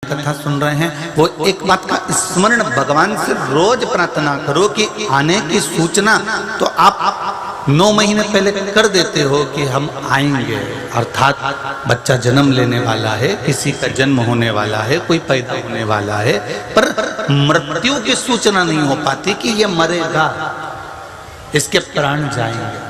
कथा सुन रहे हैं वो एक बात का स्मरण भगवान से रोज प्रार्थना करो कि आने की सूचना तो आप 9 महीने पहले कर देते हो कि हम आएंगे, अर्थात बच्चा जन्म लेने वाला है, किसी का जन्म होने वाला है, कोई पैदा होने वाला है, पर मृत्यु की सूचना नहीं हो पाती कि ये मरेगा, इसके प्राण जाएंगे।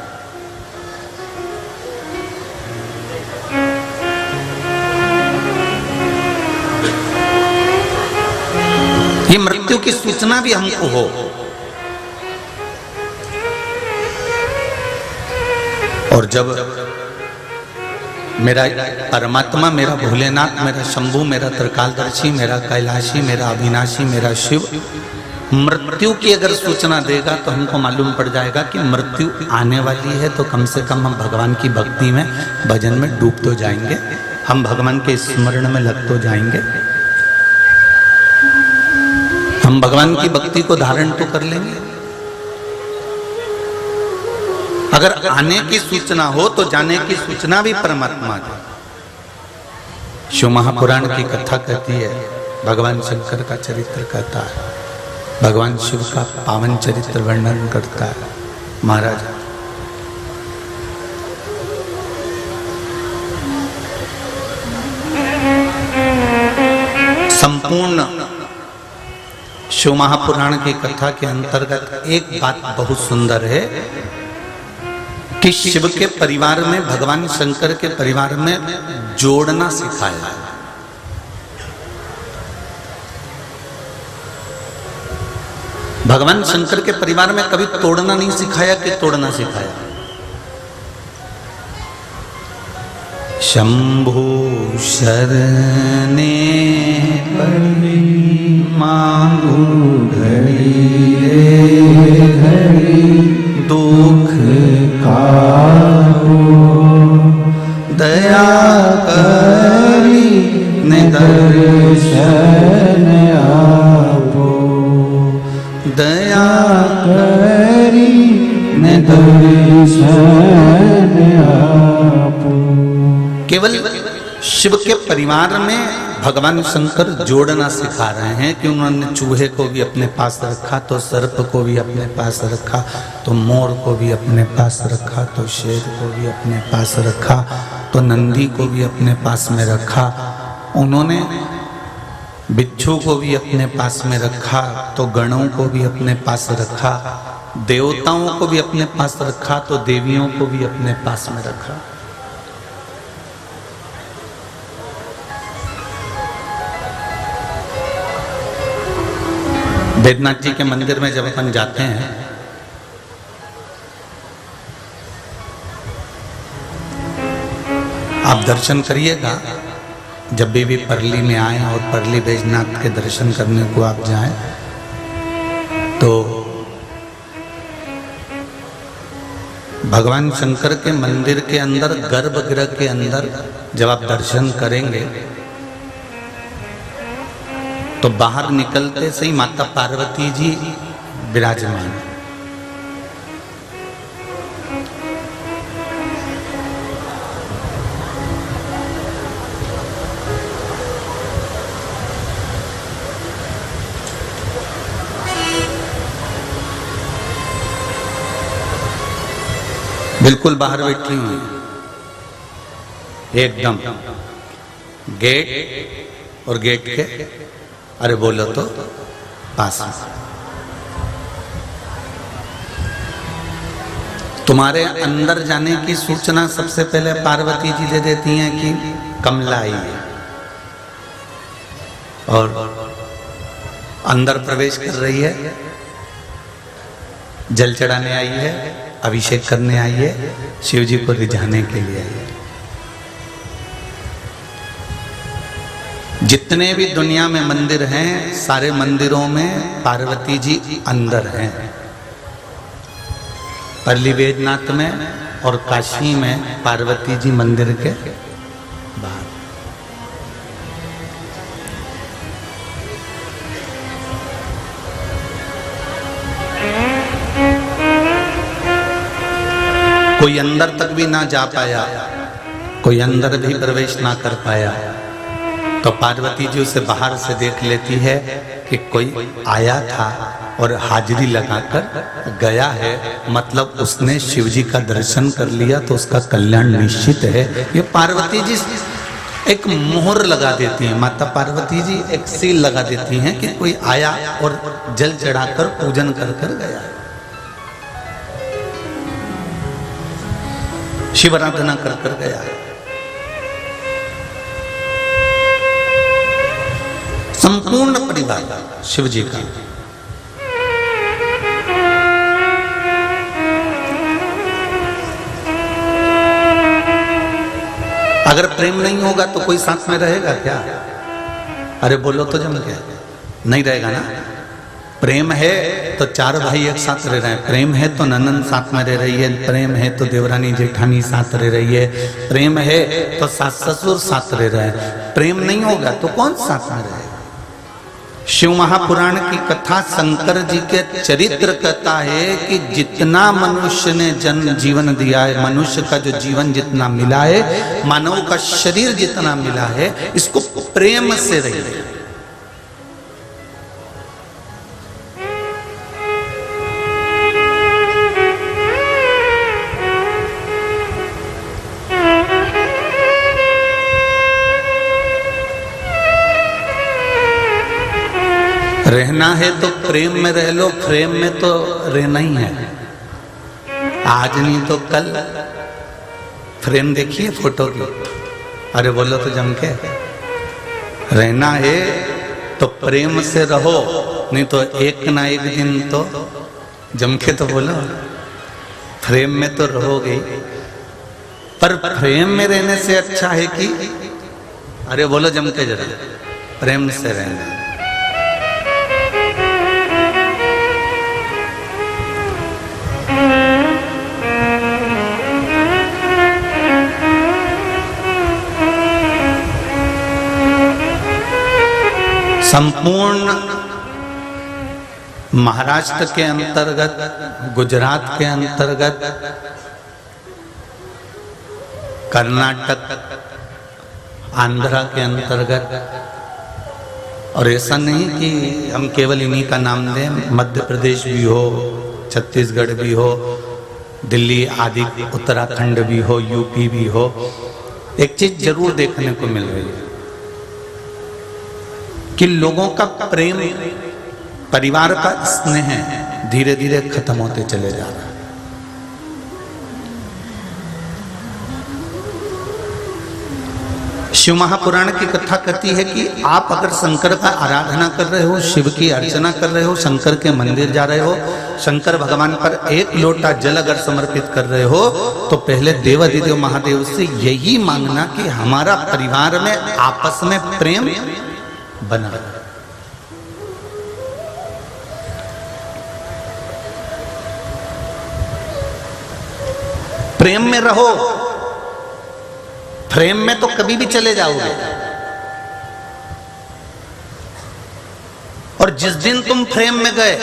ये मृत्यु की सूचना भी हमको हो। और जब मेरा परमात्मा, मेरा भोलेनाथ, मेरा शंभू, मेरा त्रिकालदर्शी, मेरा कैलाशी, मेरा अविनाशी, मेरा शिव मृत्यु की अगर सूचना देगा तो हमको मालूम पड़ जाएगा कि मृत्यु आने वाली है, तो कम से कम हम भगवान की भक्ति में, भजन में डूब तो जाएंगे, हम भगवान के स्मरण में लग तो जाएंगे, हम भगवान की भक्ति को धारण तो कर लेंगे। अगर आने की सूचना हो तो जाने की सूचना भी परमात्मा की। शिव महापुराण की कथा कहती है, भगवान शंकर का चरित्र कहता है, भगवान शिव का पावन चरित्र वर्णन करता है। महाराज संपूर्ण शिव महापुराण की कथा के अंतर्गत एक बात बहुत सुंदर है कि शिव के परिवार में, भगवान शंकर के परिवार में जोड़ना सिखाया। भगवान शंकर के परिवार में कभी तोड़ना नहीं सिखाया कि तोड़ना सिखाया। शंभु शरणे पड़ी मांगू घड़ी रे घड़ी दुख कारो दया करी निदर्शन आपो दया करी निदर्शन आपो। केवल शिव के परिवार में भगवान शंकर जोड़ना सिखा रहे हैं कि उन्होंने चूहे को भी अपने पास रखा, तो सर्प को भी अपने पास रखा, तो मोर को भी अपने पास रखा, तो शेर को भी अपने पास रखा, तो नंदी को भी अपने पास में रखा, उन्होंने बिच्छू को भी अपने पास में रखा, तो गणों को भी अपने पास रखा, देवताओं को भी अपने पास रखा, तो देवियों को भी अपने पास में रखा। बैद्यनाथ जी के मंदिर में जब अपन जाते हैं आप दर्शन करिएगा, जब भी परली में आए और परली बैद्यनाथ के दर्शन करने को आप जाएं तो भगवान शंकर के मंदिर के अंदर, गर्भगृह के अंदर जब आप दर्शन करेंगे तो बाहर निकलते से ही माता पार्वती जी विराजमान। बिल्कुल बाहर बैठी हुई, एकदम गेट और गेट के, अरे बोलो तो पास में। तुम्हारे अंदर जाने की सूचना सबसे पहले पार्वती जी दे देती हैं कि कमला आई है, और अंदर प्रवेश कर रही है, जल चढ़ाने आई है, अभिषेक करने आई है, शिव जी को रिझाने के लिए आई है। जितने भी दुनिया में मंदिर हैं, सारे मंदिरों में पार्वती जी अंदर हैं। परली बैद्यनाथ में और काशी में पार्वती जी मंदिर के बाहर। कोई अंदर तक भी ना जा पाया, कोई अंदर भी प्रवेश ना कर पाया, तो तो पार्वती जी उसे बाहर से देख लेती है कि कोई आया था और हाजिरी लगाकर गया है, मतलब उसने शिव जी का दर्शन कर लिया तो उसका कल्याण निश्चित है। ये पार्वती जी एक मोहर लगा देती हैं, माता पार्वती जी एक सील लगा देती हैं कि कोई आया और जल चढ़ाकर पूजन कर कर गया है, शिव आराधना कर कर गया है। संपूर्ण परिवार शिव जी का। अगर प्रेम नहीं होगा तो कोई साथ में रहेगा क्या? अरे बोलो तो जम के नहीं रहेगा ना। प्रेम है तो चार भाई एक साथ रह रहे हैं, प्रेम है तो ननंद साथ में रह रही है, प्रेम है तो देवरानी जेठानी साथ रह रही है, प्रेम है तो सास ससुर साथ रह रहे हैं। प्रेम नहीं होगा तो कौन साथ में रहेगा? शिव महापुराण की कथा शंकर जी के चरित्र कहता है कि जितना मनुष्य ने जन्म जीवन दिया है, मनुष्य का जो जीवन जितना मिला है, मानव का शरीर जितना मिला है, इसको प्रेम से रहिए। रहना है तो प्रेम में रह लो, प्रेम में तो रहना ही है। आज नहीं तो कल फ्रेम देखिए फोटो की, अरे बोलो तो जम के। रहना है तो प्रेम से रहो, नहीं तो एक ना एक दिन तो जम के तो बोलो। फ्रेम में तो रहोगे, पर प्रेम में रहने से अच्छा है कि अरे बोलो जम के जरा प्रेम से रहना। संपूर्ण महाराष्ट्र के अंतर्गत, गुजरात के अंतर्गत, कर्नाटक, आंध्रा के अंतर्गत, और ऐसा नहीं कि हम केवल इन्हीं का नाम दें, मध्य प्रदेश भी हो, छत्तीसगढ़ भी हो, दिल्ली आदि उत्तराखंड भी हो, यूपी भी हो, एक चीज जरूर देखने को मिल रही है कि लोगों का प्रेम, परिवार का स्नेह धीरे धीरे खत्म होते चले जा रहा है। शिव महापुराण की कथा कहती है कि आप अगर शंकर का आराधना कर रहे हो, शिव की अर्चना कर रहे हो, शंकर के मंदिर जा रहे हो, शंकर भगवान पर एक लोटा जल अगर समर्पित कर रहे हो, तो पहले देवाधिदेव महादेव से यही मांगना कि हमारा परिवार में आपस में प्रेम बना। प्रेम में रहो, प्रेम में तो कभी भी चले जाओगे। और जिस दिन तुम प्रेम में गए,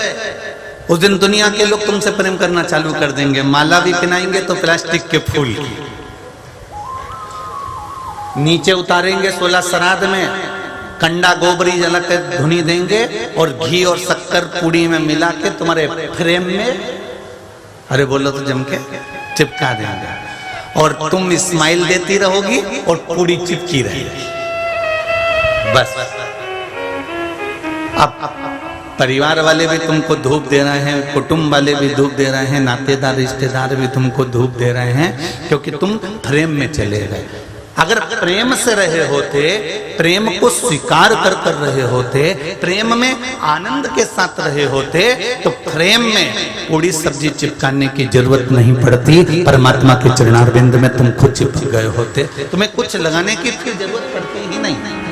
उस दिन दुनिया के लोग तुमसे प्रेम करना चालू कर देंगे। माला भी पहनाएंगे तो प्लास्टिक के फूल की, नीचे उतारेंगे 16 श्राद्ध में, कंडा गोबरी जला के धुनी देंगे और घी और शक्कर पूड़ी में मिला के तुम्हारे फ्रेम में, अरे बोलो तो जम के, चिपका देंगे। और तुम स्माइल देती रहोगी और पूड़ी चिपकी रहेगी। बस अब परिवार वाले भी तुमको धूप दे रहे हैं, कुटुंब वाले भी धूप दे रहे हैं, नातेदार रिश्तेदार भी तुमको धूप दे रहे हैं, क्योंकि तुम प्रेम में चले गए। अगर प्रेम से रहे होते, प्रेम को स्वीकार कर रहे होते, प्रेम में आनंद के साथ रहे होते, तो प्रेम में पूरी सब्जी चिपकाने की जरूरत नहीं पड़ती। परमात्मा के चरणारविंद में तुम खुद चिपक गए होते, तुम्हें कुछ लगाने की फिर जरूरत पड़ती ही नहीं।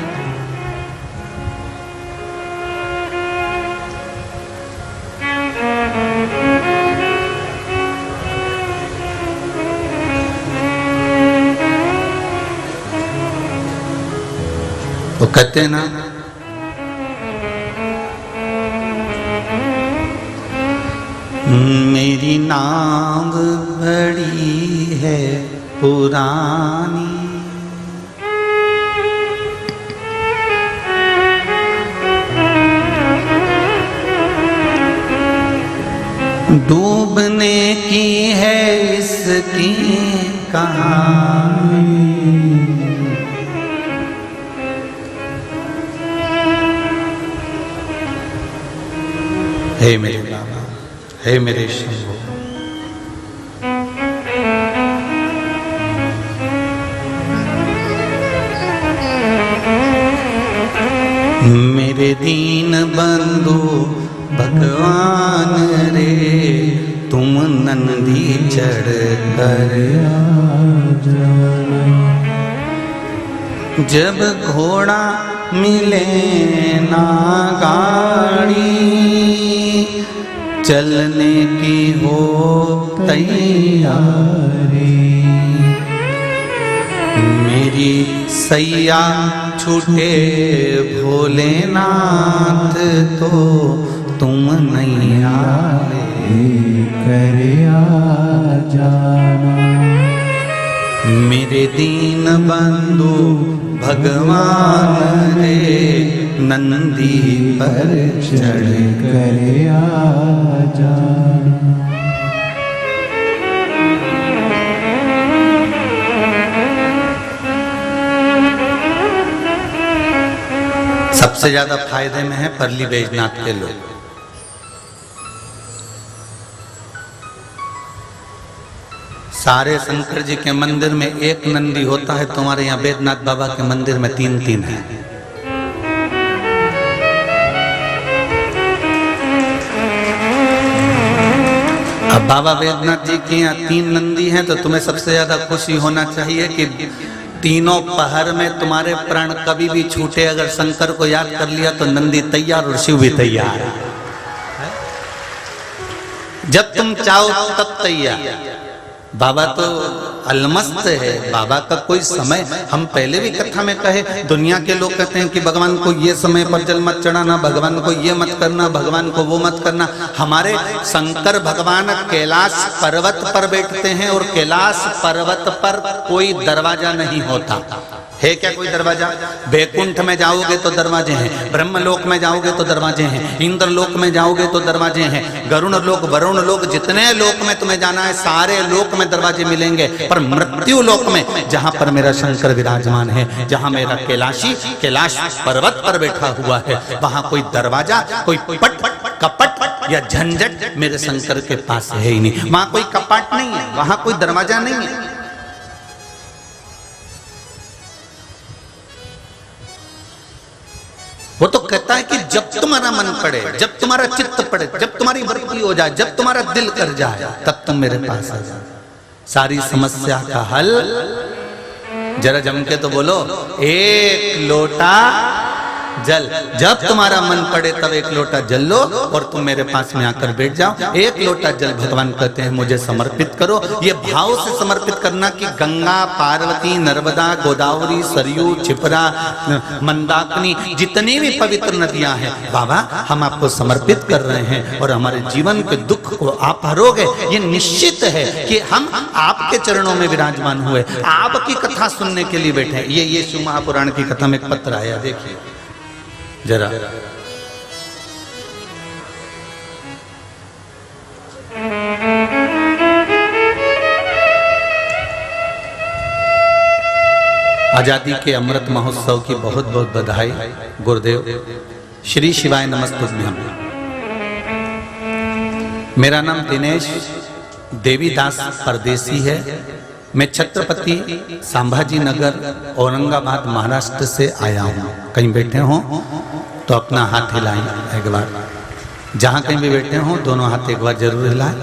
तो कहते हैं ना, मेरी नाव बड़ी है पुरानी, डूबने की है इसकी कहानी, हे मेरे बाबा, हे मेरे शंभू, मेरे दीन बंधु भगवान रे, तुम नंदी चढ़ कर आ जाना। जब घोड़ा मिले ना गाड़ी, चलने की हो तैयारी, मेरी सैया छूटे भोलेनाथ, तो तुम नैया कर आ जाना। मेरे दीन बंधु भगवान रे, नंदी पर चढ़ कर आ जाना। सबसे ज्यादा फायदे में है परली बैजनाथ के लोग। सारे शंकर जी के मंदिर में एक नंदी होता है, तुम्हारे यहाँ बैजनाथ बाबा के मंदिर में 3-3 है। अब बाबा बैजनाथ जी के यहाँ 3 नंदी हैं, तो तुम्हें सबसे ज्यादा खुशी होना चाहिए कि तीनों पहर में तुम्हारे प्राण कभी भी छूटे, अगर शंकर को याद कर लिया तो नंदी तैयार और शिव भी तैयार है। जब तुम चाहो तब तैयार। बाबा तो अलमस्त है, बाबा का कोई समय, हम पहले भी कथा में कहे, दुनिया के लोग कहते हैं कि भगवान को ये समय पर जल मत चढ़ाना, भगवान को ये मत करना, भगवान को वो मत करना। हमारे शंकर भगवान कैलाश पर्वत पर बैठते हैं, और कैलाश पर्वत पर कोई दरवाजा नहीं होता है। क्या कोई दरवाजा? बैकुंठ में जाओगे तो दरवाजे हैं, ब्रह्मलोक में जाओगे तो दरवाजे हैं, इंद्रलोक में जाओगे तो दरवाजे हैं, गरुण लोक, वरुण लोक, जितने लोक में तुम्हें जाना है सारे लोक में दरवाजे मिलेंगे। पर मृत्यु लोक में, जहां पर मेरा शंकर विराजमान है, जहां मेरा कैलाशी कैलाश पर्वत पर बैठा हुआ है, वहां कोई दरवाजा, कोई पट कपट या झंझट मेरे शंकर के पास है ही नहीं। वहां कोई कपाट नहीं है, वहां कोई दरवाजा नहीं है। वो तो कहता है कि जब तुम्हारा मन पड़े, जब तुम्हारा चित्त पड़े, जब तुम्हारी वृत्ति हो जाए, जब तुम्हारा दिल कर जाए, तब तुम मेरे पास आ जाओ। सारी समस्या का हल जरा जम के तो बोलो, एक लोटा जल। जब तुम्हारा मन पड़े तब एक लोटा जल लो और तुम मेरे पास में आकर बैठ जाओ। एक लोटा जल भगवान कहते हैं मुझे समर्पित करो। ये भाव से समर्पित करना कि गंगा, पार्वती, नर्मदा, गोदावरी, सरयू, छिपरा, मंदाकिनी, जितनी भी पवित्र नदियां हैं, बाबा हम आपको समर्पित कर रहे हैं और हमारे जीवन के दुख को आप हरोगे। ये निश्चित है कि हम आपके चरणों में विराजमान हुए, आपकी कथा सुनने के लिए बैठे। ये शिव महापुराण की कथा में एक पत्र आया, देखिए जरा। आजादी के अमृत महोत्सव की बहुत बहुत बधाई। गुरुदेव श्री शिवाय नमस्तुभ्यम। मेरा नाम दिनेश देवीदास परदेसी है। मैं छत्रपति संभाजी नगर औरंगाबाद महाराष्ट्र से आया हूँ। कहीं बैठे हों तो अपना हाथ हिलाएं एक बार। जहाँ कहीं भी बैठे हों दोनों हाथ एक बार जरूर हिलाएं।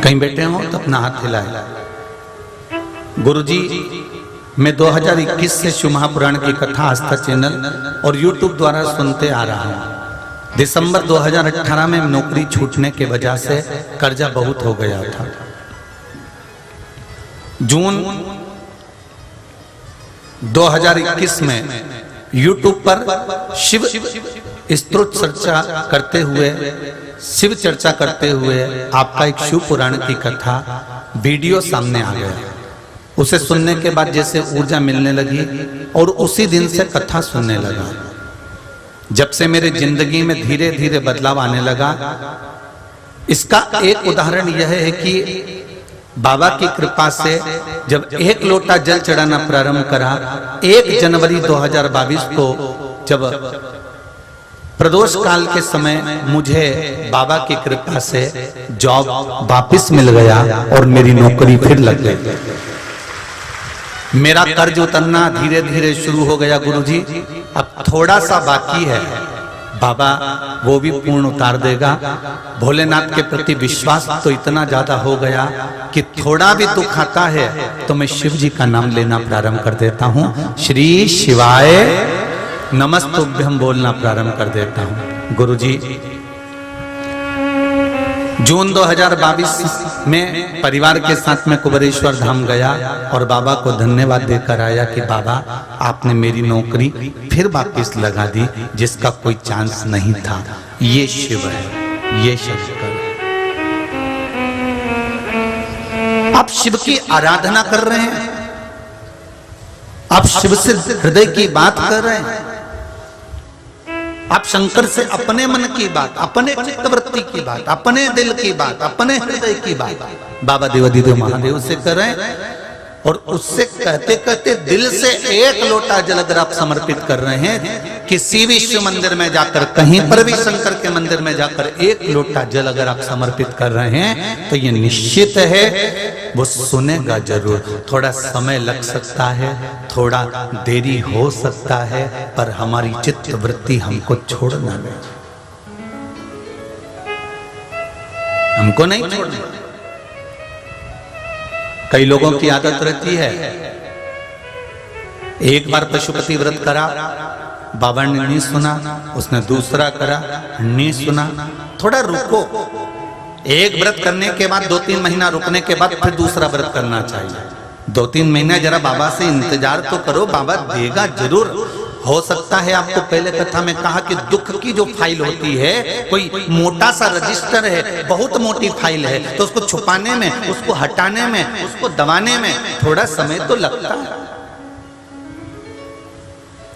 कहीं बैठे हों तो अपना हाथ हिलाएं। गुरुजी, मैं 2021 से शिव महापुराण की कथा आस्था चैनल और YouTube द्वारा सुनते आ रहा हूँ। दिसंबर 2018 में नौकरी छूटने के वजह से कर्जा बहुत हो गया था। जून 2021 में YouTube पर शिव स्तोत्र चर्चा करते हुए, शिव चर्चा करते हुए आपका एक शिव पुराण की कथा वीडियो सामने आ गया। उसे सुनने के बाद जैसे ऊर्जा मिलने लगी और उसी दिन से कथा सुनने लगा। जब से मेरे जिंदगी में धीरे धीरे बदलाव आने लगा। इसका एक उदाहरण यह है कि बाबा की कृपा से जब 1 लोटा जल चढ़ाना प्रारंभ करा, 1 जनवरी 2022 को जब प्रदोष काल के समय मुझे बाबा की कृपा से जॉब वापस मिल गया और मेरी नौकरी फिर लग गई। मेरा कर्ज उतरना धीरे धीरे शुरू हो गया गुरुजी। अब थोड़ा सा बाकी है, बाबा वो भी पूर्ण उतार देगा। भोलेनाथ के प्रति विश्वास तो इतना ज्यादा हो गया कि थोड़ा भी दुख आता है तो मैं शिव जी का नाम लेना प्रारंभ कर देता हूँ। श्री शिवाय नमस्तुभ्यम बोलना प्रारंभ कर देता हूँ। गुरुजी, जून 2022 में परिवार के साथ में कुबेरेश्वर धाम गया और बाबा को धन्यवाद देकर आया कि बाबा आपने मेरी नौकरी फिर वापस लगा दी, जिसका कोई चांस नहीं था। ये शिव है, ये शंकर है। आप शिव की आराधना कर रहे हैं, आप शिव से हृदय की बात कर रहे हैं, आप शंकर से अपने मन की बात, अपने चित्तवृत्ति की बात, अपने दिल की बात, अपने हृदय की बात बाबा देवाधिदेव महादेव से कर रहे हैं। और उससे कहते कहते दिल से 1 लोटा जल अगर आप समर्पित कर रहे हैं, किसी भी शिव मंदिर में जाकर, कहीं पर भी शंकर के मंदिर में जाकर 1 लोटा जल अगर आप समर्पित कर रहे हैं तो ये निश्चित है वो सुनेगा जरूर। थोड़ा समय लग सकता है, थोड़ा देरी हो सकता है, पर हमारी चित्त वृत्ति हमको छोड़ना नहीं, हमको नहीं छोड़ना। कई लोगों की आदत रहती है, एक बार पशुपति व्रत करा, बाबा ने नहीं सुना, उसने दूसरा करा, नहीं सुना। थोड़ा रुको, एक व्रत करने के बाद 2-3 महीना रुकने के बाद फिर दूसरा व्रत करना चाहिए। 2-3 महीना जरा बाबा से इंतजार तो करो, बाबा देगा जरूर। हो सकता है आपको पहले कथा में कहा कि दुख की जो फाइल होती है, कोई मोटा सा रजिस्टर है, बहुत मोटी फाइल है, तो उसको छुपाने में, उसको हटाने में, उसको दबाने में थोड़ा समय तो लगता है।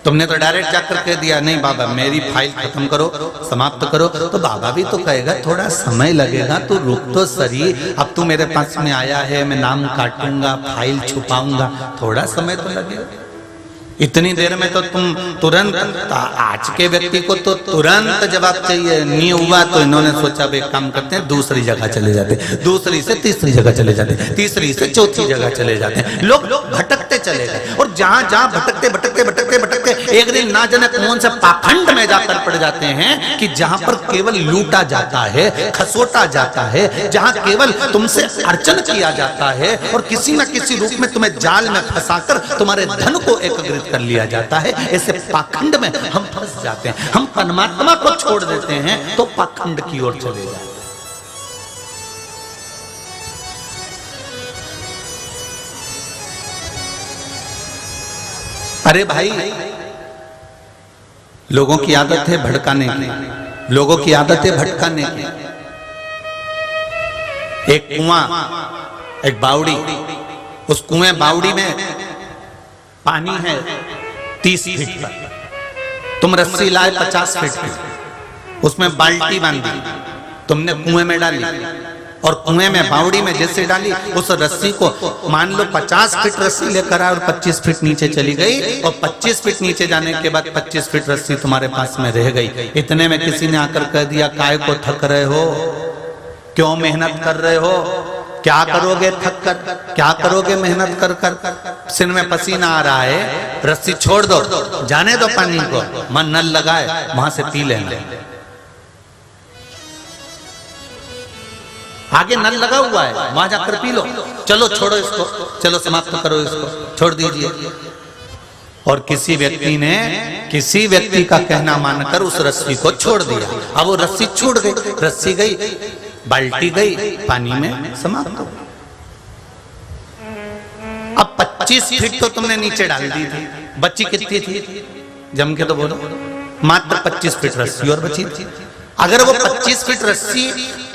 तुमने तो डायरेक्ट जाकर कह दिया नहीं बाबा मेरी फाइल खत्म करो, समाप्त करो, तो बाबा भी तो कहेगा थोड़ा समय लगेगा, तो रुक तो सही। अब तू मेरे पास में आया है, मैं नाम काटूंगा, फाइल छुपाऊंगा, थोड़ा समय तो लगेगा। इतनी देर में तो तुम तुरंत, आज के व्यक्ति को तो तुरंत जवाब चाहिए। नहीं हुआ तो इन्होंने सोचा भाई काम करते हैं, दूसरी जगह चले जाते, दूसरी से तीसरी जगह चले जाते, तीसरी से चौथी जगह चले जाते हैं। लोग भटकते चले गए और जहां जहां भटकते भटकते भटकते भटकते एक दिन ना जाने कौन से पाखंड में जाकर पड़ जाते हैं कि जहां पर केवल लूटा जाता है, खसोटा जाता है, जहां केवल तुमसे अर्चन किया जाता है और किसी न किसी रूप में तुम्हें जाल में फंसाकर तुम्हारे धन को एकत्रित कर लिया जाता है। ऐसे पाखंड में हम फंस जाते हैं। हम परमात्मा को छोड़ देते हैं तो पाखंड की ओर चले जाते हैं। अरे भाई, लोगों की आदत है भड़काने की, लोगों की आदत है भटकाने की। एक कुआं, एक बावड़ी, उस कुएं बावड़ी में पानी है 30 फीट पर, तुम रस्सी लाए 50 फीट की, उसमें बाल्टी बांधी, तुमने कुएं में डाली और कुएं में बावड़ी में जैसे डाली, उस रस्सी को मान लो 50 फीट रस्सी लेकर आए और 25 फीट नीचे चली गई, और 25 फीट नीचे जाने के बाद 25 फीट रस्सी तुम्हारे पास में रह गई। इतने में किसी ने आकर कह दिया काय को थक रहे हो, क्यों मेहनत कर रहे हो, क्या करोगे थक कर, क्या करोगे मेहनत कर कर, सिर में पसीना आ रहा है, रस्सी छोड़ दो, जाने दो पानी को, मन नल लगाए वहां से पी लेना। आगे नल लगा हुआ है, वहां जाकर पी लो, चलो छोड़ो इसको, चलो समाप्त करो इसको, छोड़ दीजिए। और किसी व्यक्ति का कहना मानकर उस रस्सी को छोड़ दिया। अब वो रस्सी छूट गई, रस्सी गई, बाल्टी गई, पानी में समाप्त हो। अब 25 फीट तो तुमने नीचे डाल दी थी, बची कितनी थी जम के तो बोलो, मात्र 25 फीट रस्सी और बची थी। अगर वो 25 फीट रस्सी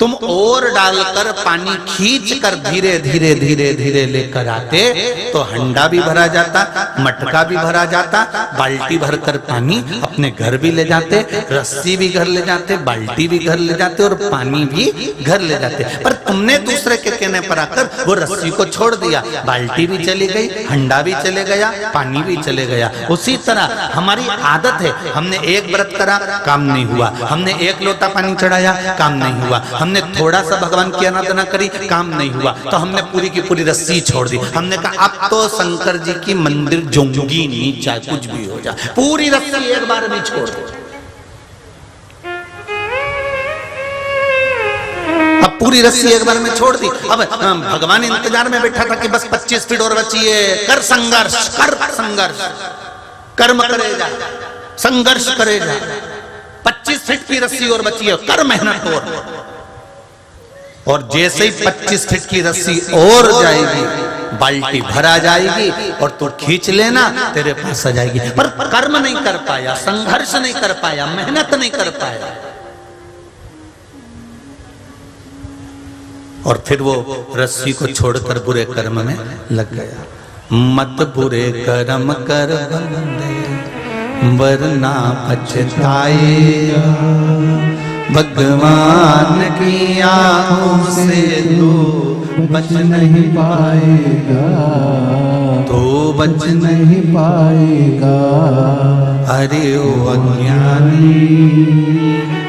तुम और डालकर पानी खींच कर धीरे धीरे धीरे धीरे लेकर आते तो हंडा भी भरा जाता, मटका भी भरा जाता, बाल्टी भरकर पानी अपने घर भी ले जाते, रस्सी भी घर ले जाते, बाल्टी भी घर ले जाते और पानी भी घर ले जाते। पर तुमने दूसरे के कहने पर आकर वो रस्सी को छोड़ दिया, बाल्टी भी चली गई, हंडा भी चले गया, पानी भी चले गया। उसी तरह हमारी आदत है, हमने एक व्रत करा, काम नहीं हुआ, हमने एक लोटा पानी चढ़ाया, काम नहीं हुआ, हमने थोड़ा सा भगवान की आराधना करी, काम नहीं हुआ, तो हमने पूरी की पूरी रस्सी छोड़ दी। हमने कहा अब तो शंकर जी की मंदिर जोंगी नहीं, चाहे कुछ भी हो जाए, पूरी रस्सी एक बार में छोड़ दी। अब पूरी रस्सी एक बार में छोड़ दी। अब भगवान इंतजार में बैठा था कि बस 25 फीट और बची है, कर संघर्ष, कर संघर्ष, कर्म करेगा, संघर्ष करेगा, 25 फीट की रस्सी और बची है, कर मेहनत और जैसे ही 25 फीट की रस्सी और जाएगी, बाल्टी भरा जाएगी और तू खींच लेना, तेरे पास आ जाएगी। पर कर्म नहीं कर पाया, संघर्ष नहीं कर पाया, मेहनत नहीं कर पाया, और फिर वो रस्सी को छोड़कर बुरे कर्म में लग गया। मत बुरे कर्म कर बंदे वरना पछताएगा, भगवान की आंखों से तू बच नहीं पाएगा, तो बच नहीं पाएगा। अरे ओ अज्ञानी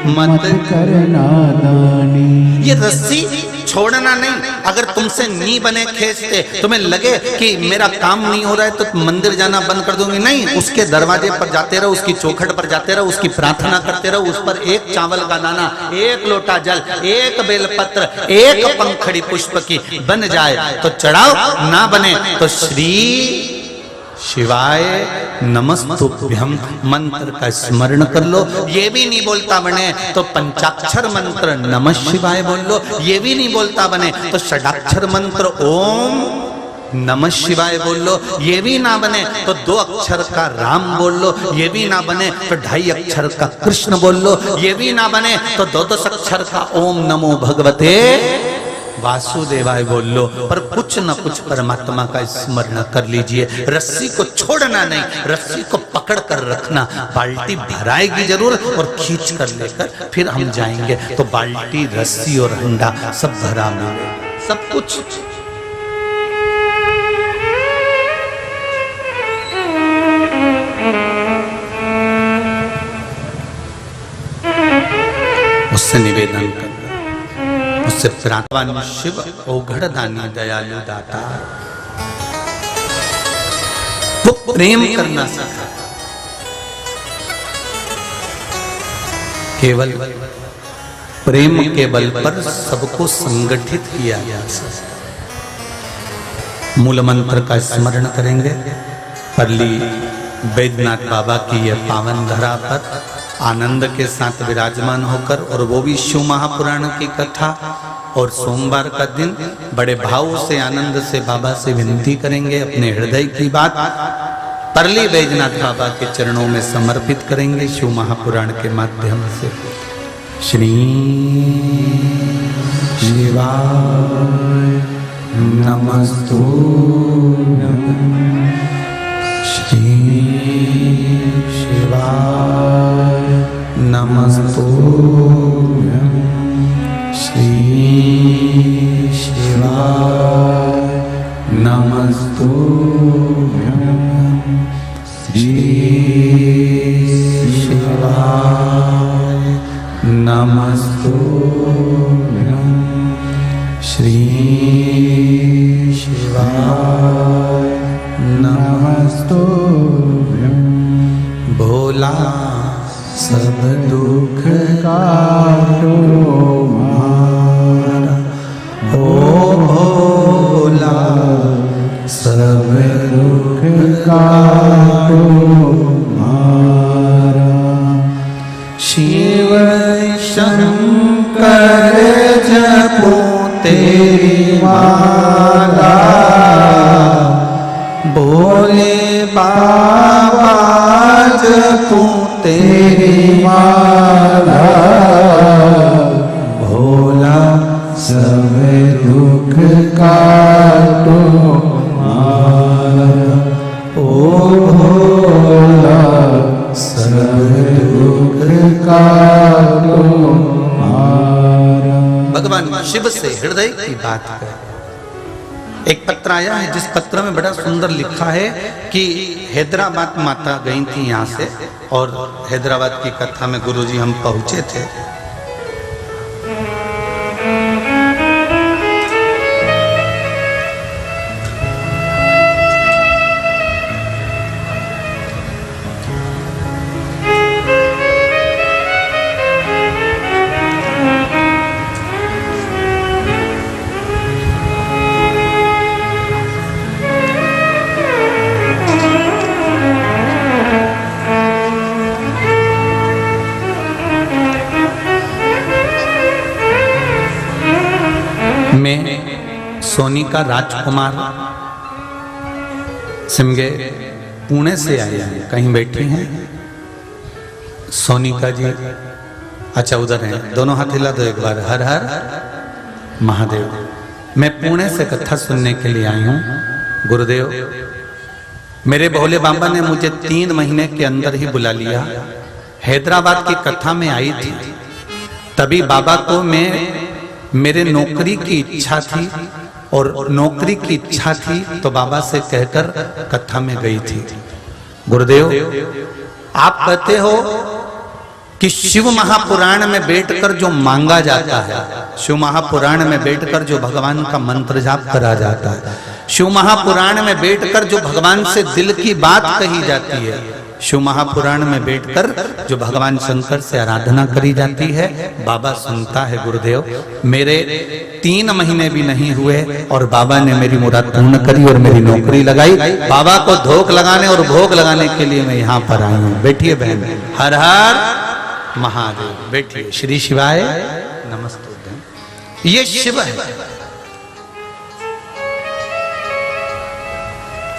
मत करना नादानी। ये रस्सी छोड़ना नहीं, अगर तुमसे नी बने खींचते, तुम्हें लगे कि मेरा काम नहीं हो रहा है तो मंदिर जाना बंद कर दूंगी, नहीं, उसके दरवाजे पर जाते रहो, उसकी चौखट पर जाते रहो, उसकी प्रार्थना करते रहो, उस पर एक चावल का दाना, एक लोटा जल, एक बेलपत्र, एक पंखड़ी पुष्प की बन जाए तो चढ़ाओ, ना बने तो श्री शिवाय नमस्तुभ्यं मंत्र का स्मरण कर लो। ये भी नहीं बोलता बने तो पंचाक्षर मंत्र नमः शिवाय बोल लो, ये भी नहीं बोलता बने तो षडाक्षर मंत्र ओम नमः शिवाय बोल लो, ये भी ना बने तो 2 अक्षर का राम बोल लो, ये भी ना बने तो 2.5 अक्षर का कृष्ण बोल लो, ये भी ना बने तो 2 अक्षर का ओम नमो भगवते वासुदेवाय बोल लो, पर कुछ न कुछ परमात्मा का स्मरण कर लीजिए। रस्सी को छोड़ना नहीं, रस्सी को पकड़ कर रखना। बाल्टी भराएगी जरूर और खींच कर लेकर फिर हम जाएंगे तो बाल्टी, रस्सी और हंडा सब भरा मिलेगा, सब कुछ। उससे निवेदन कर, उससे प्रार्थना, शिव ओघड़ दानी दयालु दाता, वो प्रेम करना सीखा, केवल प्रेम के बल पर सबको संगठित किया गया। मूल मंत्र का स्मरण करेंगे। परली बैद्यनाथ बाबा की यह पावन धरा पर आनंद के साथ विराजमान होकर, और वो भी शिव महापुराण की कथा, और सोमवार का दिन बड़े भाव से आनंद से बाबा से विनती करेंगे, अपने हृदय की बात परली बैद्यनाथ बाबा के चरणों में समर्पित करेंगे शिव महापुराण के माध्यम से। श्री शिवाय नमस्तु, श्री शिवाय नमस्तुभ्यं, श्री शिवाय नमस्तुभ्यं, श्री शिवाय नमस्तुभ्यं, श्री शिवाय नमस्तुभ्यं। भोला सब दुख काटो मारा, ओ भोला सब दुख काटो मारा। शिव शंकर जपो तेरी माला, भोले बाबा जपो तेरी माला, भोला हृदय की बात है। एक पत्र आया है जिस पत्र में बड़ा सुंदर लिखा है कि हैदराबाद माता गई थी यहाँ से, और हैदराबाद की कथा में गुरुजी हम पहुंचे थे। मैं सोनिका राजकुमार सिमगे पुणे से आई हैं, कहीं बैठी हैं सोनिका जी? अच्छा उधर हैं, दोनों हाथ हिला दो एक बार। हर हर महादेव। मैं पुणे से कथा सुनने के लिए आई हूँ गुरुदेव। मेरे भोले बाबा ने मुझे 3 महीने के अंदर ही बुला लिया। हैदराबाद की कथा में आई थी, तभी बाबा को मेरे नौकरी की इच्छा थी, और नौकरी की इच्छा थी तो बाबा से कहकर कथा में गई थी। गुरुदेव आप कहते हो कि शिव महापुराण में बैठकर जो मांगा जाता है, शिव महापुराण में बैठकर जो भगवान का मंत्र जाप करा जाता है, शिव महापुराण में बैठकर जो भगवान से दिल की बात कही जाती है, शिव महापुराण में बैठकर जो भगवान शंकर से आराधना करी जाती है, बाबा सुनता है। गुरुदेव मेरे 3 महीने भी नहीं हुए और बाबा ने मेरी मुराद पूर्ण करी और मेरी नौकरी लगाई। बाबा को धोख लगाने और भोग लगाने के लिए मैं यहाँ पर आई हूँ। बैठिए बहन। हर हर महादेव। बैठिए। श्री शिवाय नमस्ते। ये शिव है।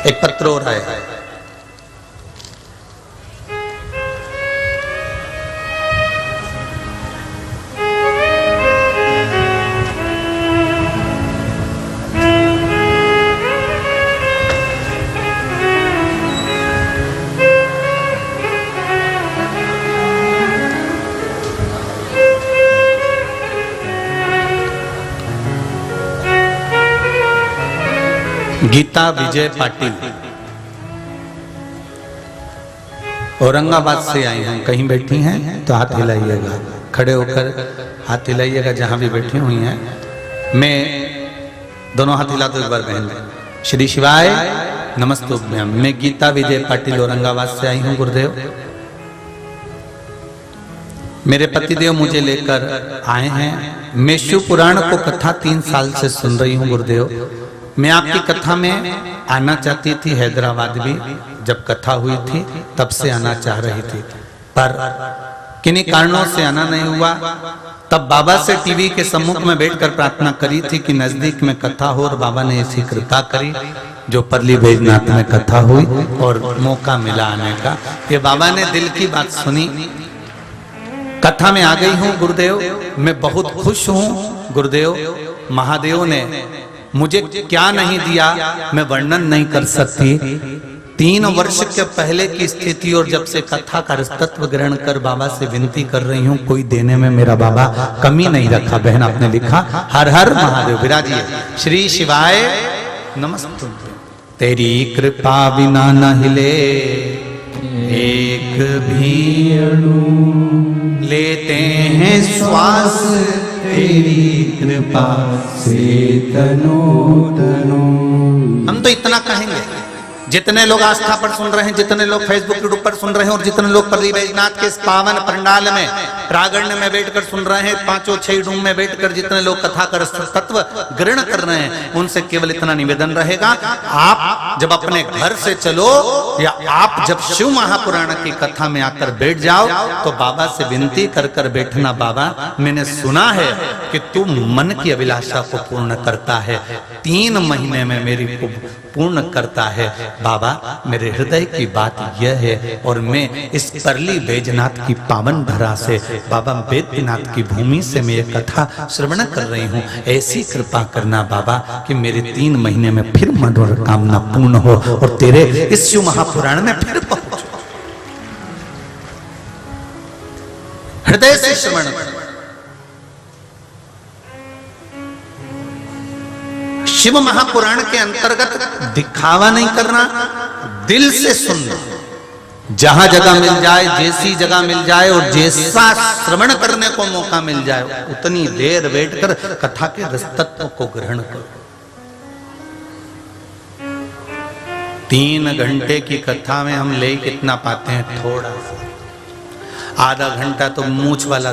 एक पत्र और है। गीता विजय पाटिल औरंगाबाद से आई हैं, कहीं बैठी हैं तो हाथ हिलाइएगा, खड़े होकर हाथ हिलाइएगा जहां भी बैठी हुई हैं। मैं दोनों हाथ हिला दो एक बार बहन। श्री शिवाय नमस्तुभ्यम। मैं गीता विजय पाटिल औरंगाबाद से आई हूं गुरुदेव। मेरे पतिदेव मुझे लेकर आए हैं। मैं शिव पुराण को कथा 3 साल से सुन रही हूं गुरुदेव। मैं आपकी कथा में आना चाहती थी, हैदराबाद भी जब कथा हुई थी तब से आना चाह रही थी, पर किन्हीं कारणों से आना नहीं हुआ। तब बाबा से टीवी के सम्मुख में बैठकर प्रार्थना करी थी कि नजदीक में कथा हो, और बाबा ने ऐसी कृपा करी जो परली बैजनाथ में कथा हुई और मौका मिला आने का। ये बाबा ने दिल की बात सुनी, कथा में आ गई हूँ गुरुदेव। मैं बहुत खुश हूँ गुरुदेव। महादेव ने मुझे क्या नहीं दिया मैं वर्णन नहीं कर सकती। 3 वर्ष के पहले की स्थिति, और जब से कथा का तत्व ग्रहण कर बाबा से विनती कर रही हूँ, कोई देने में मेरा बाबा कमी नहीं रखा। बहन आपने लिखा हर हर महादेव। विराजिए। श्री शिवाय नमस्ते। तेरी कृपा बिना न हिले एक भी अणु, लेते हैं श्वास तेरी कृपा से तनो तनो। हम तो इतना कहेंगे, जितने लोग आस्था पर सुन रहे हैं, जितने लोग फेसबुक यूट्यूब पर सुन रहे हैं, और जितने लोग परली बैजनाथ के इस पावन पंडाल में प्रागण्य में बैठकर सुन रहे हैं, 5-6 रूम में बैठकर जितने लोग कथा कर तत्व ग्रहण कर रहे हैं, उनसे केवल इतना निवेदन रहेगा, आप जब अपने घर से चलो या आप जब शिव महापुराण की कथा में आकर बैठ जाओ तो बाबा से विनती कर कर बैठना, बाबा मैंने सुना है कि तू मन की अभिलाषा को पूर्ण करता है, 3 महीने में मेरी को पूर्ण करता है। बाबा मेरे हृदय की बात यह है, और मैं इस परली बैजनाथ की पावन धरा से, बाबा बैद्यनाथ की भूमि से मैं ये कथा श्रवण कर रही हूँ। ऐसी कृपा करना बाबा कि मेरे 3 महीने में फिर मनोकामना पूर्ण हो और तेरे इस शिव महापुराण में फिर पहुंचो। हृदय से श्रवण। शिव महापुराण के अंतर्गत दिखावा नहीं करना, दिल से सुनना। जहां जगह मिल जाए, जैसी जगह मिल जाए और जैसा श्रवण करने को मौका मिल जाए, उतनी देर बैठकर कथा के रस तत्व को ग्रहण करो। 3 घंटे की कथा में हम ले कितना पाते हैं? थोड़ा सा, आधा घंटा तो मूछ वाला